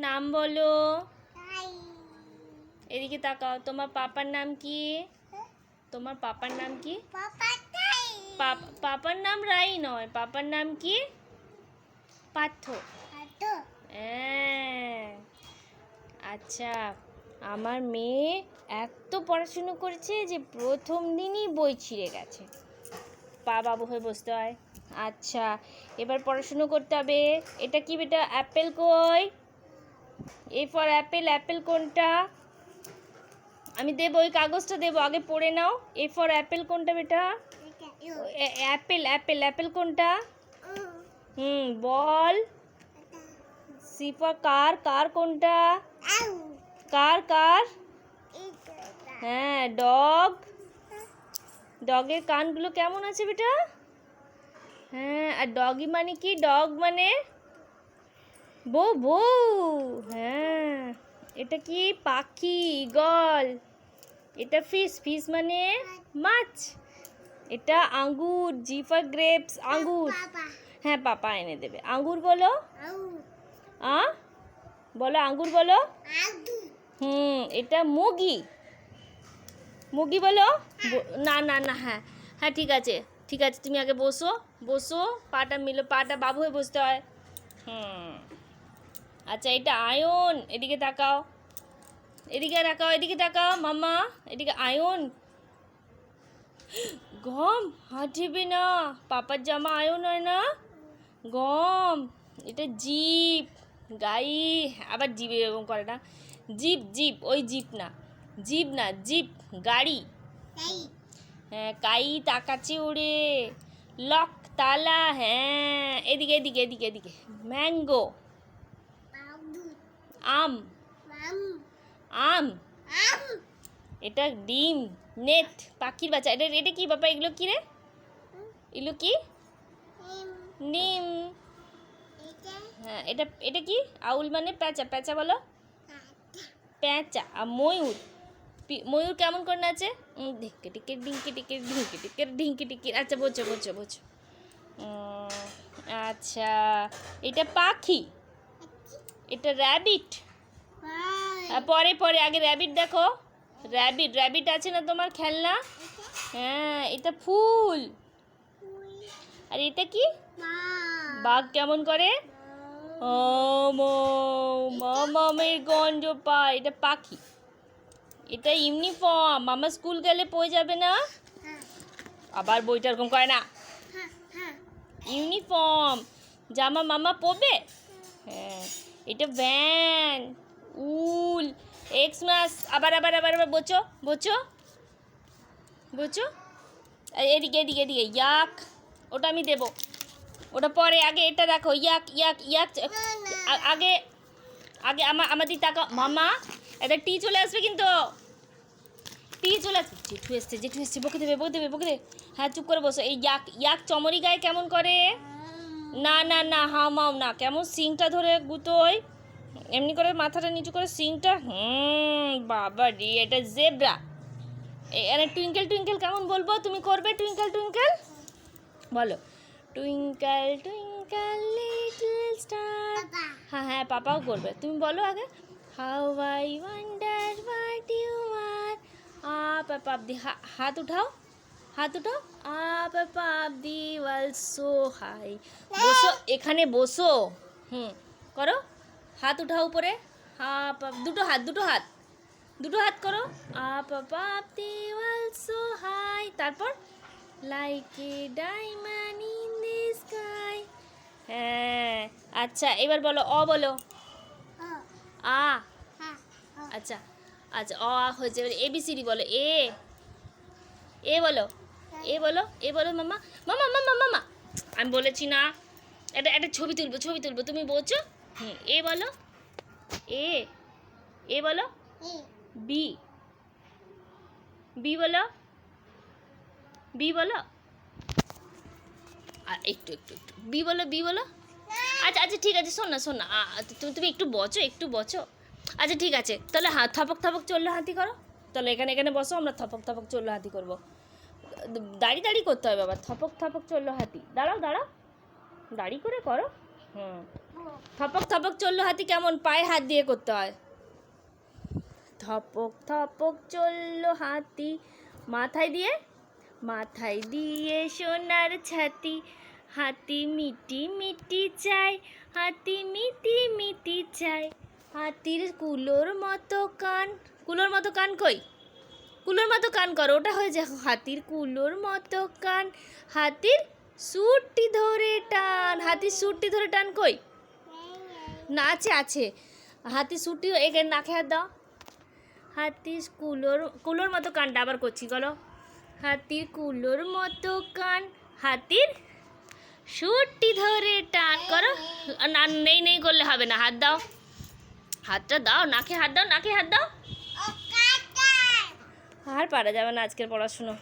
নাম বলো। এদিকে তাকাও। তোমার পাপার নাম কি? তোমার পাপার নাম কি? পাপার নাম রাই নয়, পাপার নাম কি? পার্থ। হ্যাঁ। আচ্ছা, আমার মেয়ে এত পড়াশুনো করেছে যে প্রথম দিনই বই ছিঁড়ে গেছে। পা বাবু হয়ে বসতে হয়। আচ্ছা, এবার পড়াশুনো করতে হবে। এটা কি বেটা? অ্যাপেল কই? A for Apple. অ্যাপেল কোনটা? আমি দেবো, ওই কাগজটা দেবো, আগে পড়ে নাও। এ ফর অ্যাপেল কোনটা বেটা? অ্যাপেল অ্যাপেল অ্যাপেল কোনটা? বল। সি ফর কার। কার কোনটা? কার কার? হ্যাঁ, ডগ। ডগের কানগুলো কেমন আছে বেটা? হ্যাঁ, আর ডগি মানে কি? ডগ মানে বউ বউ। হ্যাঁ, এটা কি? পাখি, ঈগল। এটা ফিশ। ফিশ মানে মাছ। এটা আঙ্গুর, জি ফর গ্রেপস, আঙ্গুর। হ্যাঁ, পাপা এনে দেবে। আঙ্গুর বলো। বলো আঙ্গুর বলো। এটা মুগি। মুগি বলো। না না না, হ্যাঁ হ্যাঁ, ঠিক আছে ঠিক আছে, তুমি আগে বসো। বসো, পাটা মিলো, পাটা বাবু হয়ে বসতে হয়। আচ্ছা, এটা আয়ন। এদিকে তাকাও, এদিকে তাকাও, এদিকে তাকাও মাম্মা, এদিকে আয়ন। গম হাঁটবে না, পাপার জামা আয়ন হয় না। গম। এটা জিপ, গাই। আবার জিপ এরকম করে না। জিপ জিপ, ওই জিপ না, জিপ না, জিপ গাড়ি। হ্যাঁ, কাই তাকাচ্ছে ওরে। লক তালা। হ্যাঁ, এদিকে এদিকে এদিকে এদিকে। ম্যাঙ্গো। আম। আম। এটা ডিম। নেট, পাখির বাচ্চা। এটা এটা কি বাবা? এগুলো কি রে? এগুলো কি? ডিম। হ্যাঁ, এটা এটা কি? আউল মানে প্যাঁচা। প্যাঁচা বলো। প্যাঁচা। আর ময়ূর। ময়ূর কেমন করে নাচে? ঢিঙ্কে টিকে ঢিঙ্কে টিকে ঢিঙ্কে টিকে ঢিঙ্কে টিকে। আচ্ছা, বোঝো বোঝো বোঝো। আচ্ছা, এটা পাখি। এটা র্যাবিট। পরে পরে, আগে র্যাবিট দেখো। র্যাবিট, র্যাবিট আছে না তোমার খেলনা? হ্যাঁ, এটা ফুল। আর এটা কি? বাঘ কেমন করে? মামের গন্ধ পায়। এটা পাখি। এটা ইউনিফর্ম, মামা স্কুল গেলে পরে যাবে না? আবার বইটা এরকম করে না। ইউনিফর্ম, জামা মামা পরবে। হ্যাঁ, এটা ভ্যান। উল। এক্স মাস। আবার আবার আবার আবার বোঝো বোঝো বোঝো। এদিকে এদিকে এদিকে। ইয়াক। ওটা আমি দেবো, ওটা পরে। আগে এটা দেখো। ইয়াক ইয়াক ইয়াক। আগে আগে আমাদের টাকা মামা। এটা টি চলে আসবে কিন্তু। টি চলে আসবে। জেঠু এসছে, জেঠু এসছে, বকে দেবে বকে দেবে বকে দেবে। হ্যাঁ, চুপ করে বসো। এই ইয়াক ইয়াক চমরি গায়ে কেমন করে? না না না, হামাও না, কেমন সিংটা ধরে গুতোয়, এমনি করে মাথাটা নিচু করে সিংটা। বাবা রে, এটা জেব্রা। এখানে টুইঙ্কেল টুইঙ্কেল কেমন বলবো? তুমি করবে টুইঙ্কেল টুইঙ্কেল বলো। Twinkle twinkle little star. হ্যাঁ হ্যাঁ, পাপাও করবে, তুমি বলো আগে। How I wonder what you are. Up up up the. হাত উঠাও, হাত উঠাও। Up up up the world so high. বসো, এখানে বসো। করো। হাত উঠাও উপরে। আপ আপ, দুটো হাত, দুটো হাত, দুটো হাত করো। Up up up the world so high. তারপর like a diamond in the sky. হ্যাঁ, আচ্ছা, এবার বলো অ বলো। আ। আচ্ছা আচ্ছা, অ হয়েছে। এবার এবিসিডি বলো। এ। এ বলো। এ বলো। এ বলো মামা। মামা মামা মামা, আমি বলেছি না। এটা একটা ছবি তুলবো, ছবি তুলবো, তুমি বলছো। এ বলো। এ। এ বলো। বি। বি বলো। বি বলো। একটু একটু একটু বি বলো, বি বলো। আচ্ছা আচ্ছা, ঠিক আছে, শোন না শোন না, তুমি একটু বচো, একটু বচো। আচ্ছা ঠিক আছে, তাহলে থপক থপক চললো হাতি করো। তাহলে এখানে এখানে বসো, আমরা থপক থপক চললো হাতি করবো। দাড়ি দাড়ি করতে হবে বাবা। থপক থপক চললো হাতি। দাঁড়াও দাঁড়াও, দাড়ি করে করো। হুম, থপক থপক চললো হাতি কেমন? পায়ে হাত দিয়ে করতে হয়। থপক থপক চললো হাতি, মাথায় দিয়ে, মাথায় দিয়ে সোনার ছাতি। হাতি মিটি মিটি চায়, হাতি মিটি মিটি চায়। হাতির কুলোর মতো কান, কুলোর মতো কান কই? কুলোর মতো কান করো, ওটা হয়ে যায়। হাতির কুলোর মতো কান, হাতির সুরটি ধরে টান। হাতির সুরটি ধরে টান কই? না, আছে আছে। হাতির সুরটি, একে নাকে হাত দাও। হাতির কুলোর মতো কানটা আবার করছি, বলো। হাতির কুলোর মতো কান, হাতির সুরটি ধরে টান করো। না, নেই নেই করলে হবে না, হাত দাও, হাতটা দাও, নাকে হাত দাও, নাকে হাত দাও। আর পারা যাবে না আজকের পড়াশুনো।